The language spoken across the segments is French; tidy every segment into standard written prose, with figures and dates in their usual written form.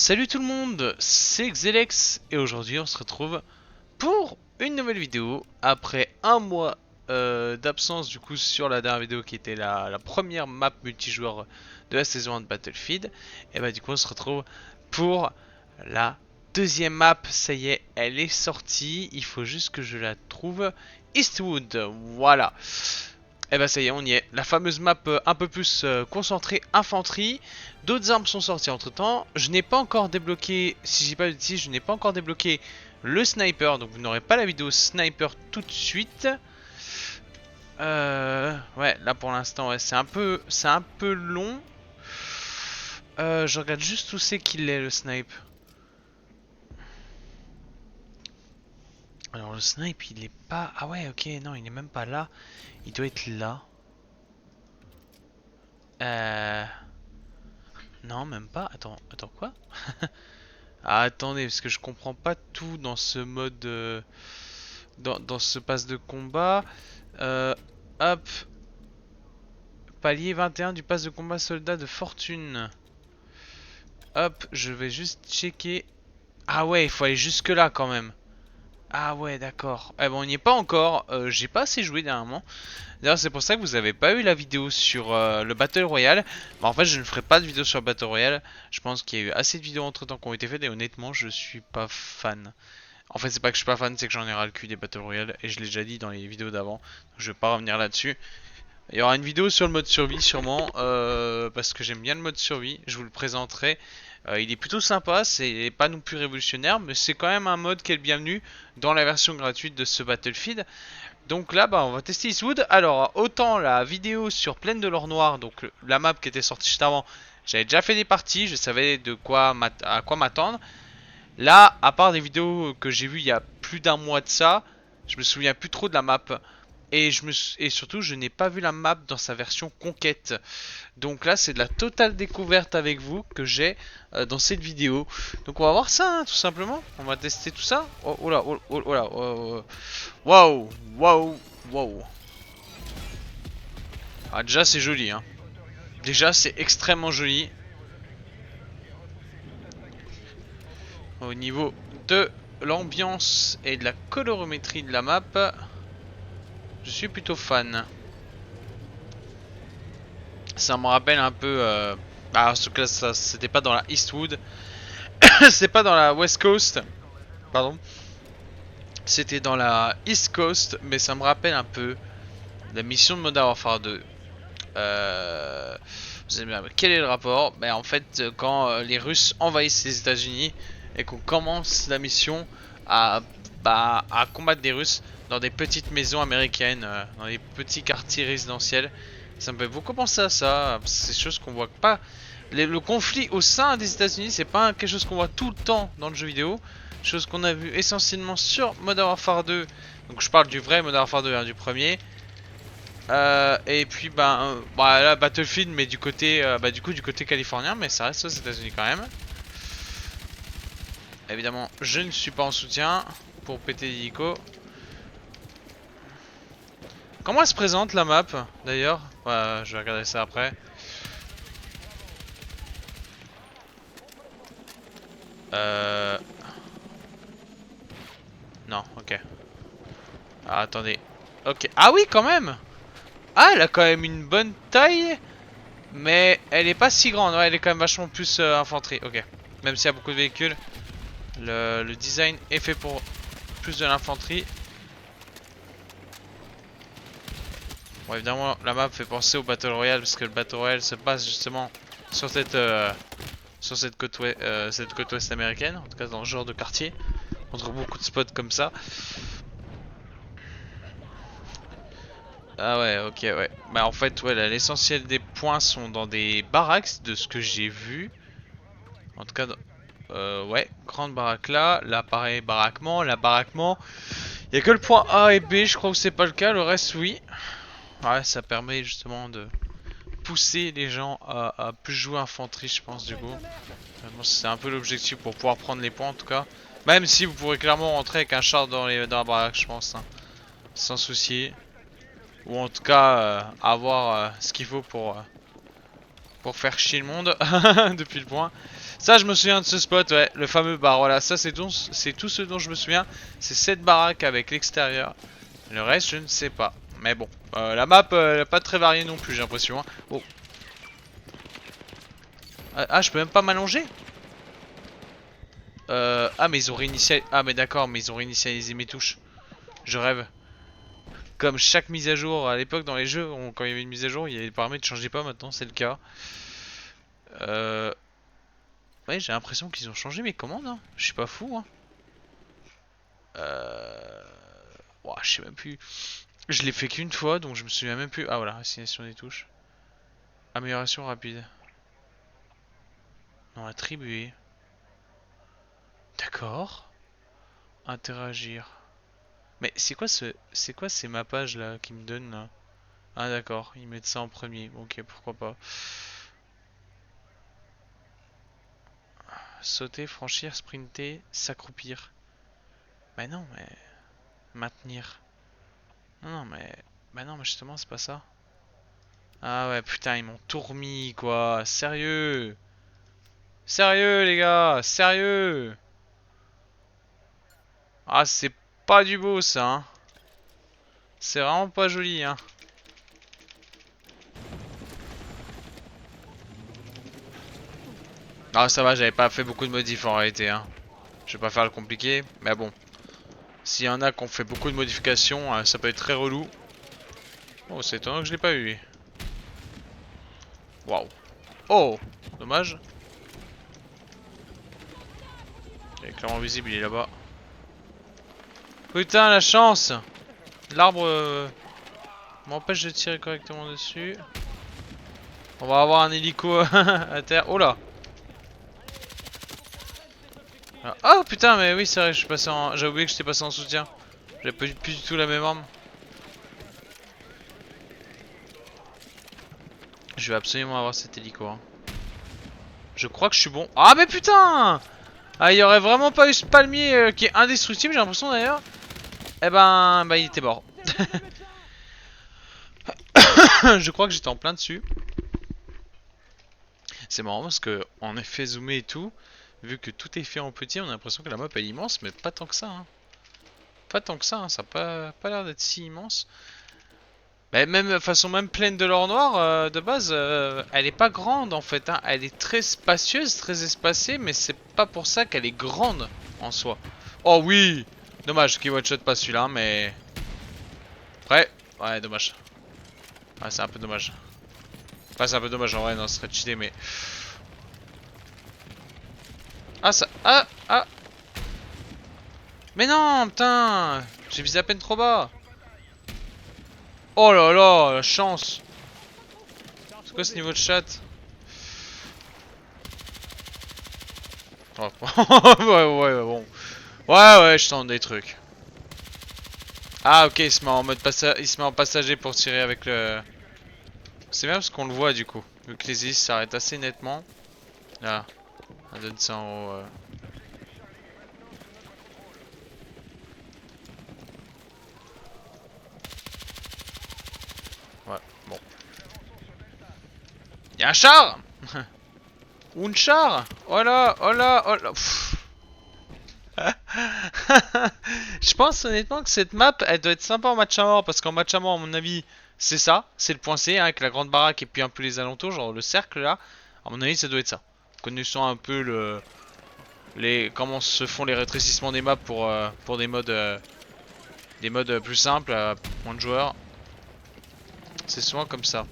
Salut tout le monde, c'est Xelex et aujourd'hui on se retrouve pour une nouvelle vidéo après un mois d'absence du coup sur la dernière vidéo qui était la première map multijoueur de la saison 1 de Battlefield. Et bah du coup on se retrouve pour la deuxième map, ça y est, elle est sortie, il faut juste que je la trouve. Eastwood, voilà. Et bah ça y est, on y est. La fameuse map un peu plus concentrée infanterie. D'autres armes sont sorties entre temps. Je n'ai pas encore débloqué, si j'ai pas de bêtises, je n'ai pas encore débloqué le sniper. Donc vous n'aurez pas la vidéo sniper tout de suite. Ouais, là pour l'instant, ouais, c'est un peu long. Je regarde juste où c'est qu'il est le snipe. Alors le snipe, il est pas. Ah ouais, ok, non, il est même pas là. Il doit être là. Euh. Non, même pas. Attends quoi? Ah, attendez, parce que je comprends pas tout dans ce mode, dans ce pass de combat. Euh, Hop, palier 21 du pass de combat soldat de fortune. Hop, je vais juste checker. Ah ouais, il faut aller jusque là quand même. Ah ouais, d'accord. Eh bon, on n'y est pas encore. J'ai pas assez joué dernièrement. D'ailleurs, c'est pour ça que vous avez pas eu la vidéo sur le Battle Royale. Bah, en fait, je ne ferai pas de vidéo sur le Battle Royale. Je pense qu'il y a eu assez de vidéos entre temps qui ont été faites et honnêtement, je suis pas fan. En fait, c'est pas que je suis pas fan, c'est que j'en ai ras le cul des Battle Royale et je l'ai déjà dit dans les vidéos d'avant. Je vais pas revenir là-dessus. Il y aura une vidéo sur le mode survie sûrement parce que j'aime bien le mode survie. Je vous le présenterai. Il est plutôt sympa, c'est pas non plus révolutionnaire, mais c'est quand même un mode qui est le bienvenu dans la version gratuite de ce Battlefield. Donc là, bah, on va tester Eastwood. Alors, autant la vidéo sur Plaine de l'Or Noir, donc la map qui était sortie juste avant, j'avais déjà fait des parties, je savais à quoi m'attendre. Là, à part des vidéos que j'ai vues il y a plus d'un mois de ça, je me souviens plus trop de la map. Et surtout, je n'ai pas vu la map dans sa version conquête. Donc là, c'est de la totale découverte avec vous que j'ai dans cette vidéo. Donc on va voir ça, hein, tout simplement. On va tester tout ça. Oh, oh là, oh, oh, oh là, oh, oh. Waouh, waouh, waouh. Ah, déjà, c'est joli, hein. Déjà, c'est extrêmement joli. Au niveau de l'ambiance et de la colorimétrie de la map, je suis plutôt fan. Ça me rappelle un peu. Ah, ce que ça, c'était pas dans la Eastwood, c'est pas dans la West Coast, pardon. C'était dans la East Coast, mais ça me rappelle un peu la mission de Modern Warfare 2. Vous allez me dire, quel est le rapport? Ben, en fait, quand les Russes envahissent les États-Unis et qu'on commence la mission à, à combattre des Russes dans des petites maisons américaines, dans des petits quartiers résidentiels, ça me fait beaucoup penser à ça. C'est des choses qu'on voit pas. Le conflit au sein des États-Unis, c'est pas quelque chose qu'on voit tout le temps dans le jeu vidéo. Chose qu'on a vu essentiellement sur Modern Warfare 2. Donc je parle du vrai Modern Warfare 2, hein, du premier. Et puis bah là Battlefield, mais du côté du coup du côté californien, mais ça reste aux États-Unis quand même. Évidemment, je ne suis pas en soutien pour péter l'hélico. Comment elle se présente la map d'ailleurs? Ouais, je vais regarder ça après. Euh... Non, ok. Ah, attendez. Ok. Ah oui, quand même. Ah, elle a quand même une bonne taille. Mais elle est pas si grande. Ouais, elle est quand même vachement plus infanterie. Ok. Même s'il y a beaucoup de véhicules. Le design est fait pour plus de l'infanterie. Bon, évidemment, la map fait penser au Battle Royale. Parce que le Battle Royale se passe justement sur cette côte ouest américaine. En tout cas, dans ce genre de quartier. On trouve beaucoup de spots comme ça. Ah ouais, ok, ouais. Bah en fait, ouais, l'essentiel des points sont dans des barracks, de ce que j'ai vu. En tout cas, ouais, grande baraque là. Là, pareil, baraquement. Là, baraquement. Il y a que le point A et B, je crois que c'est pas le cas. Le reste, oui. Ouais, ça permet justement de pousser les gens à plus jouer infanterie, je pense, du coup. Bon, c'est un peu l'objectif pour pouvoir prendre les points, en tout cas. Même si vous pourrez clairement rentrer avec un char dans la baraque, je pense, hein, sans souci. Ou en tout cas avoir ce qu'il faut pour faire chier le monde depuis le point. Ça, je me souviens de ce spot, ouais, le fameux bar. Voilà, ça c'est tout ce dont je me souviens. C'est cette baraque avec l'extérieur. Le reste, je ne sais pas. Mais bon, la map, elle n'a pas très variée non plus, j'ai l'impression. Hein. Oh. Ah, je peux même pas m'allonger. Ah, mais ils ont réinitialisé. Ah, mais d'accord, mais ils ont réinitialisé mes touches. Je rêve. Comme chaque mise à jour à l'époque dans les jeux, quand il y avait une mise à jour, il y avait les paramètres ne changeaient pas. Maintenant, c'est le cas. Ouais, j'ai l'impression qu'ils ont changé mes commandes. Hein. Je suis pas fou. Hein. Ouah, je sais même plus. Je l'ai fait qu'une fois, donc je me souviens même plus. Ah voilà, assignation des touches. Amélioration rapide. Non, attribuer. D'accord. Interagir. Mais c'est quoi ces mappages là qui me donnent là? Ah d'accord, ils mettent ça en premier. Ok, pourquoi pas. Sauter, franchir, sprinter, s'accroupir. Mais non, mais maintenir. Non, non, mais bah non, mais justement c'est pas ça. Ah ouais, putain, ils m'ont tout remis quoi. Sérieux? Sérieux les gars, sérieux? Ah, c'est pas du beau ça, hein. C'est vraiment pas joli, hein. Ah, ça va, j'avais pas fait beaucoup de modifs en réalité, hein. Je vais pas faire le compliqué, mais bon. S'il y en a qui ont fait beaucoup de modifications, ça peut être très relou. Oh, c'est étonnant que je l'ai pas eu. Waouh. Oh, dommage. Il est clairement visible, il est là-bas. Putain, la chance. L'arbre m'empêche de tirer correctement dessus. On va avoir un hélico à terre. Oh là. Oh putain, mais oui, c'est vrai, je suis passé en... J'ai oublié que j'étais passé en soutien. J'avais plus du tout la même arme. Je vais absolument avoir cet hélico. Hein. Je crois que je suis bon. Ah mais putain. Ah, il y aurait vraiment pas eu ce palmier qui est indestructible, j'ai l'impression d'ailleurs. Eh ben, bah il était mort. Je crois que j'étais en plein dessus. C'est marrant parce que en effet zoomé et tout, vu que tout est fait en petit, on a l'impression que la map est immense, mais pas tant que ça. Hein. Pas tant que ça, hein. Ça n'a pas l'air d'être si immense. Mais même de façon même pleine de l'or noir, de base, elle est pas grande en fait. Hein. Elle est très spacieuse, très espacée, mais c'est pas pour ça qu'elle est grande en soi. Oh oui. Dommage qu'il one-shot pas celui-là, mais... Après, ouais, dommage. Ouais, c'est un peu dommage. Enfin, c'est un peu dommage en vrai, non, ce serait cheaté, mais... Ah, ça... Ah, ah. Mais non, putain. J'ai visé à peine trop bas. Oh là là, la chance. C'est quoi ce niveau de chat? Oh. Ouais, bon. Ouais, je tente des trucs. Ah, ok, il se met en mode il se met en passager pour tirer avec le... C'est bien parce qu'on le voit du coup. Vu que les hélices s'arrêtent assez nettement. Là, on donne ça en haut. Ouais, bon. Y'a un char. Ou une char. Oh là, oh là, oh là. Je pense honnêtement que cette map, elle doit être sympa en match à mort. Parce qu'en match à mort, à mon avis, c'est ça. C'est le point C, hein, avec la grande baraque et puis un peu les alentours, genre le cercle là. À mon avis, ça doit être ça. Connaissant un peu comment se font les rétrécissements des maps pour des modes plus simples, moins de joueurs. C'est souvent comme ça.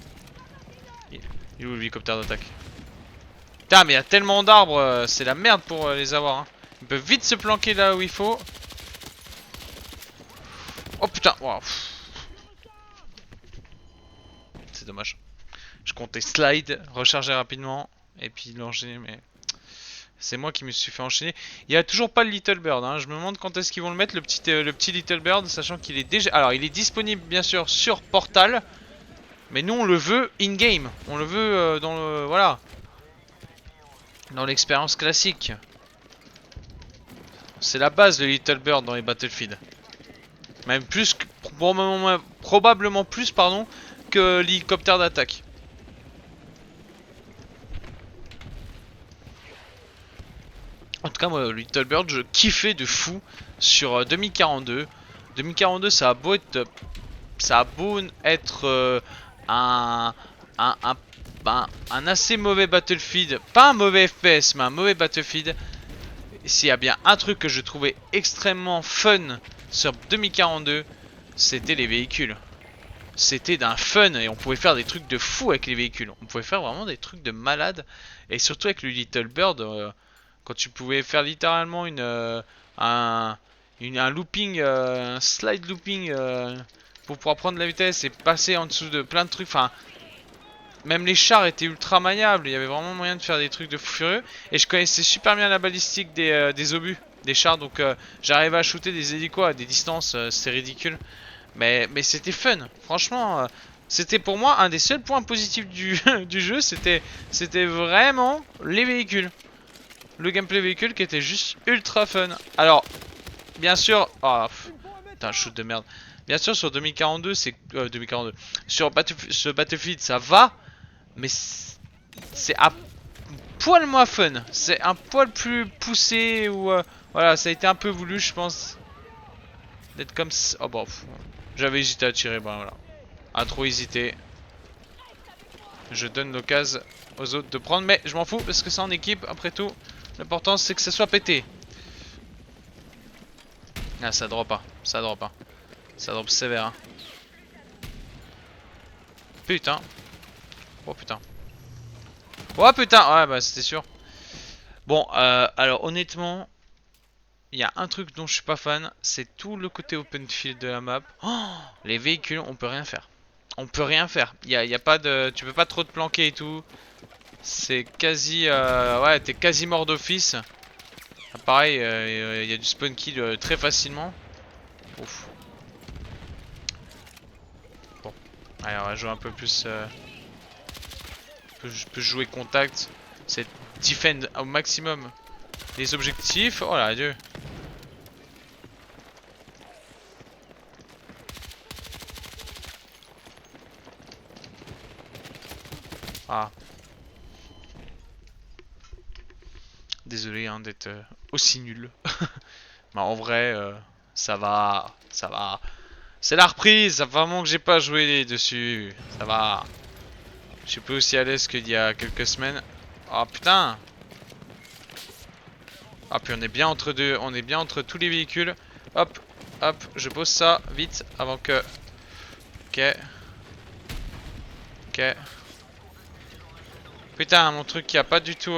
Il est où l'hélicoptère d'attaque? Putain, mais il y a tellement d'arbres, c'est la merde pour les avoir. Hein. Ils peuvent vite se planquer là où il faut. Oh putain, wow. C'est dommage. Je comptais slide, recharger rapidement, et puis l'enchaîner, mais... C'est moi qui me suis fait enchaîner. Il n'y a toujours pas le Little Bird. Hein. Je me demande quand est-ce qu'ils vont le mettre, le petit Little Bird, sachant qu'il est déjà... Alors, il est disponible, bien sûr, sur Portal. Mais nous, on le veut in-game. On le veut dans le... Voilà. Dans l'expérience classique. C'est la base, le Little Bird, dans les Battlefield. Même plus que... Probablement plus, pardon, que l'hélicoptère d'attaque. En tout cas, moi, Little Bird, je kiffais de fou sur 2042. 2042, ça a beau être un, un, un, un assez mauvais Battlefield, pas un mauvais FPS, mais un mauvais Battlefield. S'il y a bien un truc que je trouvais extrêmement fun sur 2042, c'était les véhicules. C'était d'un fun et on pouvait faire des trucs de fou avec les véhicules. On pouvait faire vraiment des trucs de malade. Et surtout avec le Little Bird, quand tu pouvais faire littéralement un, un looping, un slide looping pour pouvoir prendre la vitesse et passer en dessous de plein de trucs. Enfin, même les chars étaient ultra maniables. Il y avait vraiment moyen de faire des trucs de fou furieux. Et je connaissais super bien la balistique des obus, des chars. Donc j'arrivais à shooter des hélicos à des distances, c'est ridicule. Mais c'était fun, franchement, c'était pour moi un des seuls points positifs du, du jeu, c'était vraiment les véhicules. Le gameplay véhicule qui était juste ultra fun. Alors, bien sûr, oh, putain, shoot de merde. Bien sûr, sur 2042, c'est 2042. Sur Battlefield, ça va, mais c'est un poil moins fun. C'est un poil plus poussé ou voilà, ça a été un peu voulu, je pense, d'être comme ça. Oh bon. J'avais hésité à tirer, ben voilà. À trop hésiter. Je donne l'occasion aux autres de prendre, mais je m'en fous parce que c'est en équipe, après tout. L'important c'est que ça soit pété. Ah, ça drop pas, ça drop pas. Ça drop sévère. Hein. Putain. Oh putain. Oh putain, ouais bah c'était sûr. Bon, alors honnêtement, il y a un truc dont je suis pas fan, c'est tout le côté open field de la map. Oh, les véhicules, on peut rien faire. On peut rien faire. Y a pas de, tu peux pas trop te planquer et tout. C'est quasi, ouais, t'es quasi mort d'office. Ah, pareil, il y a du spawn kill très facilement. Ouf. Bon, allez, on va jouer un peu plus. Je peux jouer contact. C'est defend au maximum les objectifs. Oh là, Dieu. Ah. Désolé hein, d'être aussi nul. Mais en vrai, ça va. Ça va. C'est la reprise. Ça fait vraiment que j'ai pas joué dessus. Ça va. Je suis plus aussi à l'aise qu'il y a quelques semaines. Oh putain. Ah puis on est bien entre deux. On est bien entre tous les véhicules. Hop. Hop. Je pose ça vite avant que... Ok. Ok. Putain, mon truc qui a pas du tout...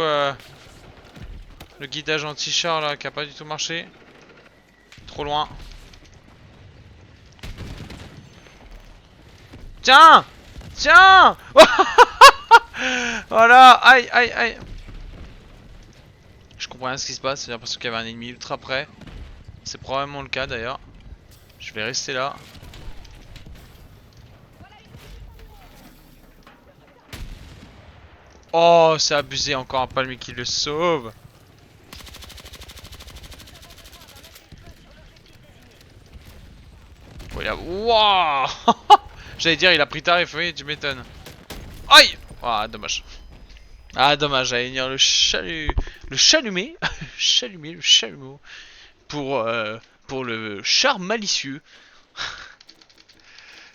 le guidage anti-char là, qui a pas du tout marché. Trop loin. Tiens! Tiens! Voilà! Aïe, aïe, aïe! Je comprends rien ce qui se passe, j'ai l'impression qu'il y avait un ennemi ultra près. C'est probablement le cas d'ailleurs. Je vais rester là. Oh, c'est abusé, encore un palmier qui le sauve. Oh, il a... Wouah. J'allais dire, il a pris tarif, oui, tu m'étonnes. Aïe. Ah, dommage. Ah, dommage, j'allais dire le chalut... Le chalumet. Chalumet, le chalumeau. Pour le char malicieux.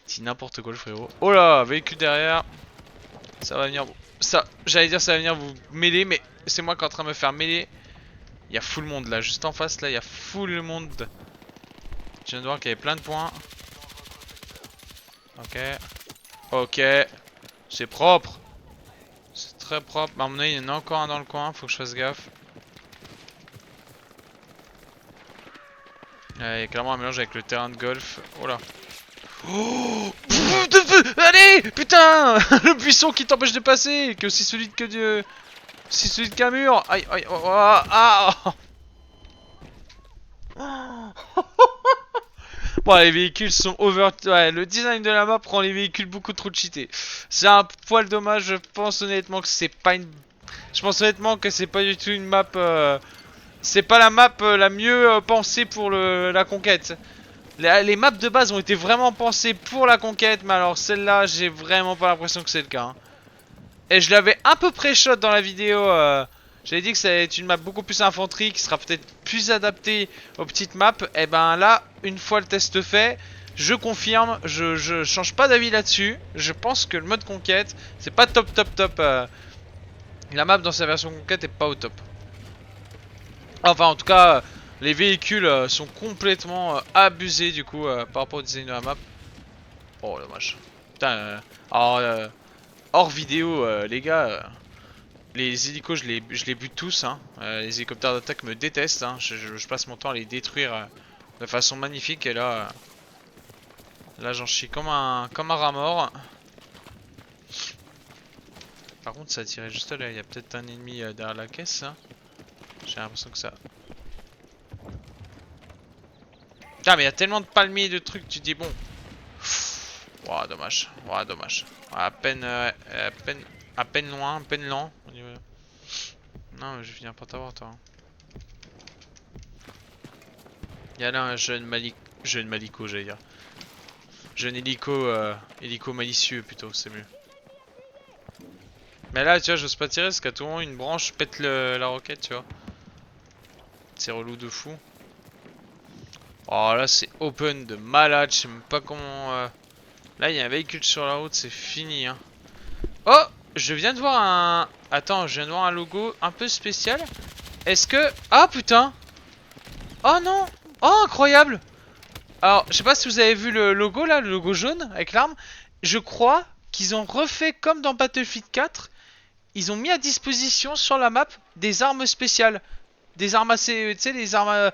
C'est n'importe quoi le frérot. Oh là, véhicule derrière. Ça va venir... Ça, j'allais dire ça va venir vous mêler, mais c'est moi qui est en train de me faire mêler. Il y a full monde là, juste en face là, il y a full monde. Je viens de voir qu'il y avait plein de points. Ok. Ok. C'est propre. C'est très propre. À mon avis, il y en a encore un dans le coin, faut que je fasse gaffe. Il y a clairement un mélange avec le terrain de golf. Oh là. Oh, allez, putain. Le buisson qui t'empêche de passer, qui est aussi solide que Dieu. Si solide qu'un mur. Aïe, aïe, oh, oh, ah, oh. Bon, les véhicules sont over... Ouais, le design de la map rend les véhicules beaucoup trop cheatés. C'est un poil dommage, je pense honnêtement que c'est pas une... Je pense honnêtement que c'est pas du tout une map... C'est pas la map la mieux pensée pour la conquête. Les maps de base ont été vraiment pensées pour la conquête, mais alors celle-là, j'ai vraiment pas l'impression que c'est le cas. Hein. Et je l'avais un peu pré-shot dans la vidéo J'avais dit que ça va être une map beaucoup plus infanterie, qui sera peut-être plus adaptée aux petites maps. Et ben là, une fois le test fait, je confirme, je change pas d'avis là-dessus. Je pense que le mode conquête, c'est pas top. La map dans sa version conquête est pas au top. Enfin, en tout cas, les véhicules sont complètement abusés du coup par rapport au design de la map. Oh, dommage. Putain, alors, hors vidéo, les gars, les hélicos, je les bute tous. Hein. Les hélicoptères d'attaque me détestent. Hein. Je passe mon temps à les détruire de façon magnifique. Et là, là j'en chie comme un rat mort. Par contre, ça a tiré juste là. Il y a peut-être un ennemi derrière la caisse. Hein. J'ai l'impression que ça. Putain, mais il y a tellement de palmiers et de trucs. Tu te dis, bon. Ouah, dommage. Ouah, dommage. À peine, à peine loin, à peine lent. Non, mais je vais finir par t'avoir, toi. Il y a là un jeune Malico, j'allais dire. Jeune hélico malicieux plutôt, c'est mieux. Mais là, tu vois, j'ose pas tirer parce qu'à tout moment, une branche pète la roquette, tu vois. C'est relou de fou. Oh là, c'est open de malade, je sais même pas comment. Là, il y a un véhicule sur la route, c'est fini. Hein. Oh, je viens de voir un. Attends, je viens de voir un logo un peu spécial. Est-ce que. Ah putain! Oh non! Oh, incroyable! Alors, je sais pas si vous avez vu le logo là, le logo jaune avec l'arme. Je crois qu'ils ont refait comme dans Battlefield 4. Ils ont mis à disposition sur la map des armes spéciales. Des armes assez. Tu sais, les armes.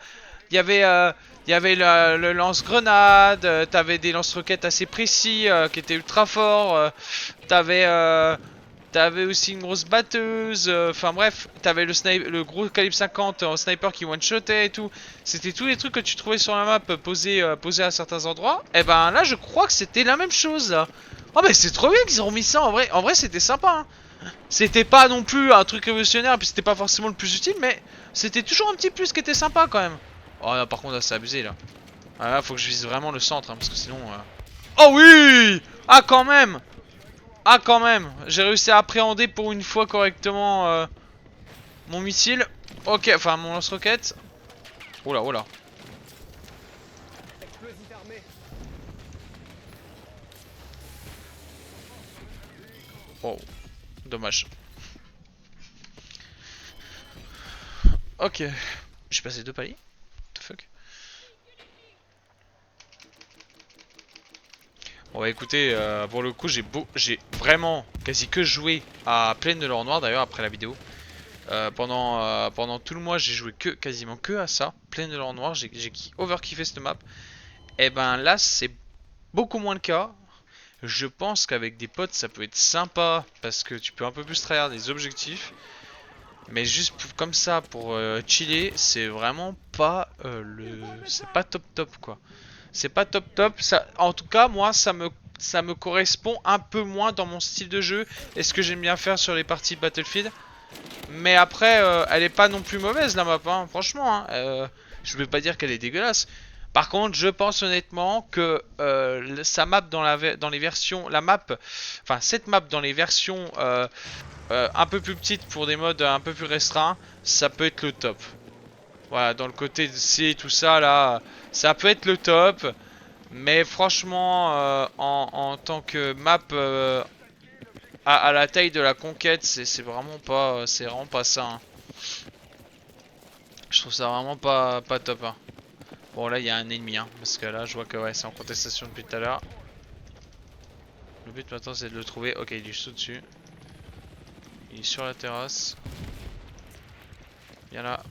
Il y avait le lance-grenade. T'avais des lance-roquettes assez précis qui étaient ultra forts. T'avais. T'avais aussi une grosse batteuse, enfin bref, t'avais le gros calibre 50 en sniper qui one-shotait et tout. C'était tous les trucs que tu trouvais sur la map posés à certains endroits. Et ben là, je crois que c'était la même chose là. Oh mais c'est trop bien qu'ils ont remis ça en vrai c'était sympa. Hein. C'était pas non plus un truc révolutionnaire, puis c'était pas forcément le plus utile, mais c'était toujours un petit plus qui était sympa quand même. Oh là, par contre là c'est abusé là. Ah, là faut que je vise vraiment le centre, hein, parce que sinon... Oh oui! Ah quand même! Ah quand même, j'ai réussi à appréhender pour une fois correctement mon missile. Ok, enfin mon lance-roquette. Oh là, oh là. Oh, dommage. Ok, j'ai passé 2 paliers. What the fuck. Bon bah écoutez, pour le coup j'ai vraiment quasi que joué à Plaine de l'Or Noir d'ailleurs après la vidéo. Pendant tout le mois j'ai joué quasiment que à ça, Plaine de l'Or Noir, j'ai overkiffé cette map. Et ben là c'est beaucoup moins le cas. Je pense qu'avec des potes ça peut être sympa parce que tu peux un peu plus tryhard des objectifs. Mais juste comme ça pour chiller, c'est vraiment pas c'est pas top quoi. C'est pas top. Ça, en tout cas, moi, ça me correspond un peu moins dans mon style de jeu et ce que j'aime bien faire sur les parties Battlefield. Mais après, elle est pas non plus mauvaise la map, hein, franchement. Hein, je vais pas dire qu'elle est dégueulasse. Par contre, je pense honnêtement que sa map dans les versions, enfin cette map dans les versions un peu plus petites pour des modes un peu plus restreints, ça peut être le top. Voilà, dans le côté de C et tout ça là, ça peut être le top. Mais franchement, en tant que map à la taille de la conquête, c'est vraiment pas ça. Hein. Je trouve ça vraiment pas top. Hein. Bon là il y a un ennemi, hein, parce que là je vois que ouais, c'est en contestation depuis tout à l'heure. Le but maintenant c'est de le trouver. Ok, il est juste au-dessus. Il est sur la terrasse. Viens là.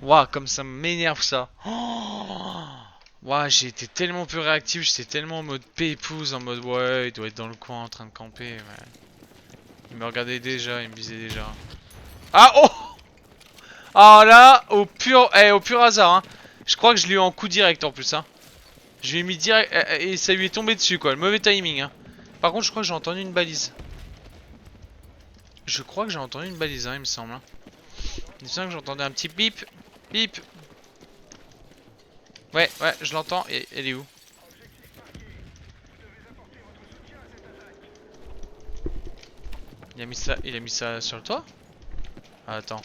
Waouh, comme ça m'énerve ça. Oh, waouh, j'ai été tellement peu réactif, j'étais tellement en mode pépouse, en mode ouais, il doit être dans le coin en train de camper. Mais... il me regardait déjà, il me visait déjà. Ah oh! Ah là, au pur hasard, hein. Je crois que je l'ai eu en coup direct en plus, hein. Je lui ai mis direct et ça lui est tombé dessus quoi, le mauvais timing, hein. Par contre, je crois que j'ai entendu une balise. Je crois que j'ai entendu une balise, hein, il me semble. Hein. Il me semble que j'entendais un petit bip, bip. Ouais, ouais, je l'entends. Et elle est où? Il a mis ça sur le toit? Ah, attends.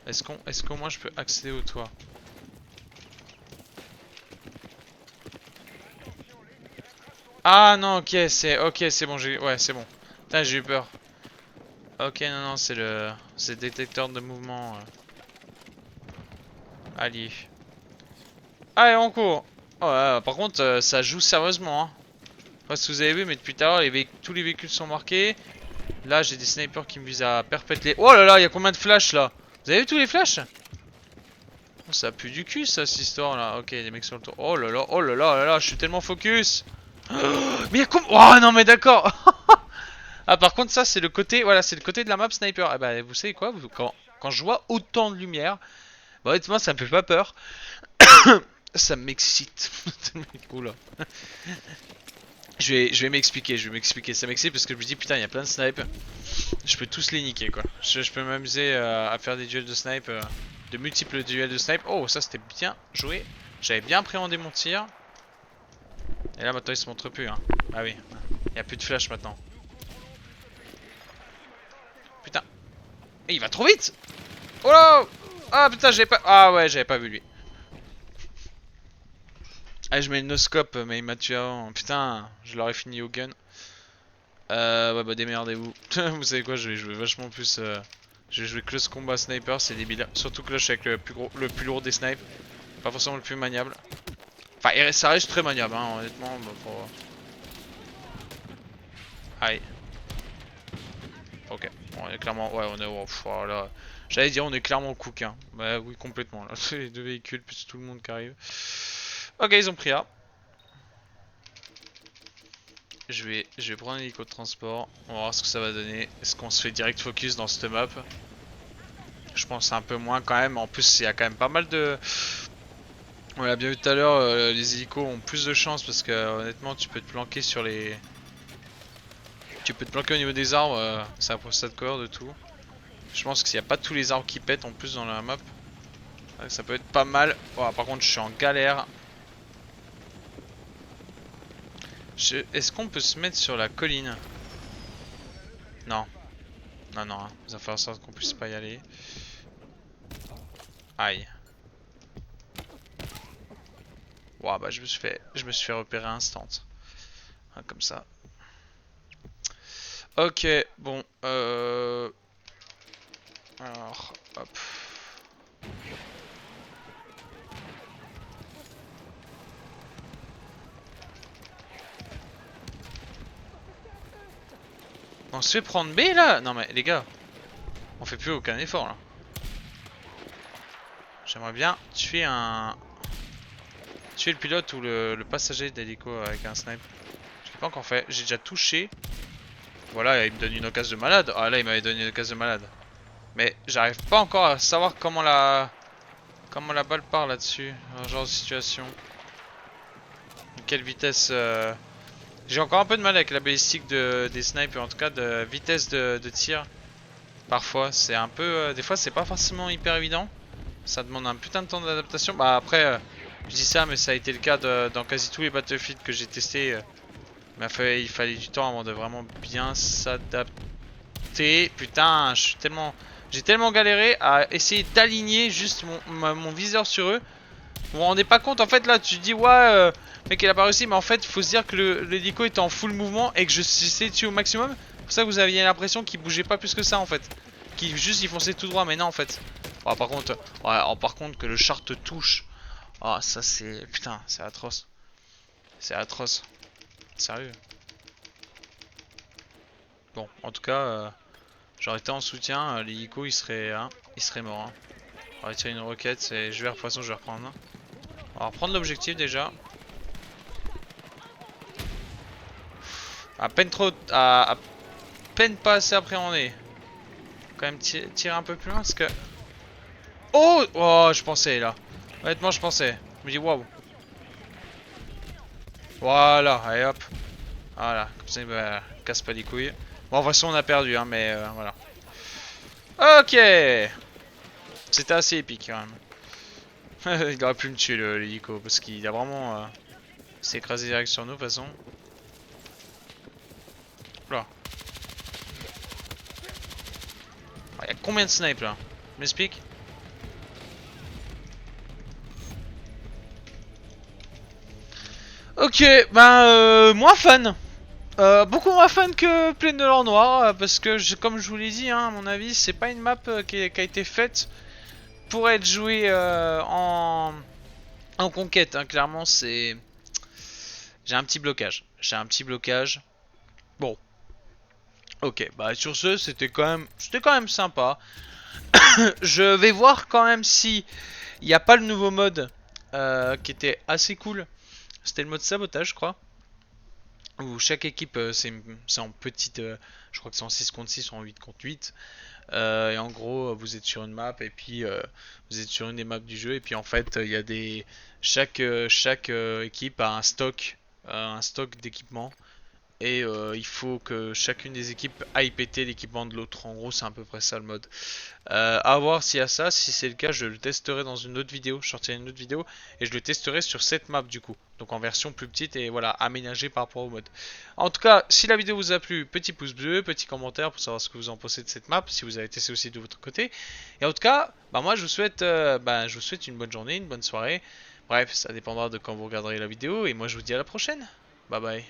Est-ce qu'au moins je peux accéder au toit? Ah non, ok, c'est bon, ouais, c'est bon. Putain, j'ai eu peur. Ok, non, non, c'est le détecteur de mouvement allié. Allez, on court. Oh, par contre, ça joue sérieusement. Hein. Je sais pas si vous avez vu, mais depuis tout à l'heure, tous les véhicules sont marqués. Là, j'ai des snipers qui me visent à perpétrer. Oh là là, il y a combien de flashs là? Vous avez vu tous les flashs? Oh, ça pue du cul, ça, cette histoire là. Ok, les mecs sur le tour. Oh là là, oh là là, oh là là, je suis tellement focus. Mais il y a comme. Oh non, mais d'accord. Ah, par contre, ça, c'est le côté. Voilà, c'est le côté de la map sniper. Eh ben, vous savez quoi? Quand je vois autant de lumière, bah, honnêtement, ça me fait pas peur. Ça m'excite. Oula. Je vais m'expliquer, Ça m'excite parce que je me dis, putain, il y a plein de snipes. Je peux tous les niquer, quoi. Je peux m'amuser à faire des duels de snipe. De multiples duels de snipe. Oh, ça, c'était bien joué. J'avais bien appréhendé mon tir. Et là, maintenant, il se montre plus, hein. Ah oui. Il n'y a plus de flash maintenant. Putain. Et il va trop vite! Oh là! Ah putain, j'avais pas. Ah ouais, j'avais pas vu lui. Ah, je mets le no-scope, mais il m'a tué avant. Putain, je l'aurais fini au gun. Ouais, bah démerdez-vous. Vous savez quoi, je vais jouer vachement plus. Je vais jouer close combat sniper, c'est débile. Surtout que là, je suis avec le plus lourd des snipes. Pas forcément le plus maniable. Enfin, ça reste très maniable, hein, honnêtement. Bah, Aïe. Ok. On est clairement. Ouais, on est. Oh, voilà. J'allais dire, on est clairement au cook, hein. Bah oui, complètement. Là, les deux véhicules, plus tout le monde qui arrive. Ok, ils ont pris A. Je vais prendre un hélico de transport. On va voir ce que ça va donner. Est-ce qu'on se fait direct focus dans cette map? Je pense un peu moins quand même. En plus, il y a quand même pas mal de. On l'a bien vu tout à l'heure, les hélicos ont plus de chance parce que honnêtement, tu peux te planquer sur les. Tu peux te planquer au niveau des arbres. Ça ça de cover de tout. Je pense qu'il n'y a pas tous les arbres qui pètent en plus dans la map. Ça peut être pas mal. Oh, par contre, je suis en galère. Est-ce qu'on peut se mettre sur la colline? Non. Non, non. Hein. Il va faire en sorte qu'on puisse pas y aller. Aïe. Wow, bah je me suis fait repérer instant. Ah, comme ça. Ok, bon. Alors, hop. On se fait prendre B là? Non mais les gars, on fait plus aucun effort là. J'aimerais bien tuer le pilote ou le passager d'hélico avec un snipe. Je l'ai pas encore fait. J'ai déjà touché. Voilà, il me donne une occasion de malade. Ah là, il m'avait donné une occasion de malade. Mais j'arrive pas encore à savoir comment la balle part là-dessus, dans ce genre de situation. Quelle vitesse J'ai encore un peu de mal avec la balistique des snipes, en tout cas de vitesse de tir. Parfois, c'est un peu. Des fois, c'est pas forcément hyper évident. Ça demande un putain de temps d'adaptation. Bah, après, je dis ça, mais ça a été le cas dans quasi tous les Battlefield que j'ai testé. Mais il fallait du temps avant de vraiment bien s'adapter. Putain, j'ai tellement galéré à essayer d'aligner juste mon viseur sur eux. Vous vous rendez pas compte, en fait, là, tu te dis, ouais, mec, il a pas réussi, mais en fait, il faut se dire que l'hélico était en full mouvement et que j'essayais de tuer au maximum. C'est pour ça que vous aviez l'impression qu'il bougeait pas plus que ça, en fait. Qu'il juste, il fonçait tout droit, mais non, en fait. Oh, par contre, ouais, oh, par contre, que le char te touche. Oh, ça, c'est. Putain, c'est atroce. C'est atroce. Sérieux. Bon, en tout cas, j'aurais été en soutien, l'hélico, il serait mort. Hein. On va tirer une roquette, et de toute façon, je vais reprendre. On va reprendre l'objectif déjà. À peine trop. À peine pas assez appréhendé. Quand même tirer un peu plus loin parce que. Oh! Oh, je pensais là. Honnêtement, je pensais. Je me dis waouh. Voilà, allez hop. Voilà, comme ça il me casse pas les couilles. Bon, de toute façon, on a perdu, hein, mais voilà. Ok! C'était assez épique quand même. Il aurait pu me tuer l'hélico parce qu'il a vraiment s'est écrasé direct sur nous de toute façon. Là. Il y a combien de snipes là? M'explique? Ok, ben moins fun. Beaucoup moins fun que Plaine de l'Or Noir parce que comme je vous l'ai dit, hein, à mon avis, c'est pas une map qui a été faite pour être jouée en conquête. Hein. Clairement, c'est j'ai un petit blocage. J'ai un petit blocage. Bon, ok, bah sur ce, c'était quand même sympa. Je vais voir quand même si il n'y a pas le nouveau mode qui était assez cool. C'était le mode sabotage, je crois. Où chaque équipe, c'est en petite. Je crois que c'est en 6 contre 6 ou en 8 contre 8. Et en gros, vous êtes sur une map et puis vous êtes sur une des maps du jeu. Et puis en fait, il y a des. Chaque équipe a un stock d'équipement. Et il faut que chacune des équipes aille péter l'équipement de l'autre. En gros, c'est à peu près ça le mode. À voir s'il y a ça. Si c'est le cas, je le testerai dans une autre vidéo. Je sortirai une autre vidéo et je le testerai sur cette map du coup. Donc en version plus petite et voilà, aménagée par rapport au mode. En tout cas, si la vidéo vous a plu, petit pouce bleu, petit commentaire pour savoir ce que vous en pensez de cette map, si vous avez testé aussi de votre côté. Et en tout cas, bah moi je vous souhaite une bonne journée, une bonne soirée. Bref, ça dépendra de quand vous regarderez la vidéo et moi je vous dis à la prochaine. Bye bye.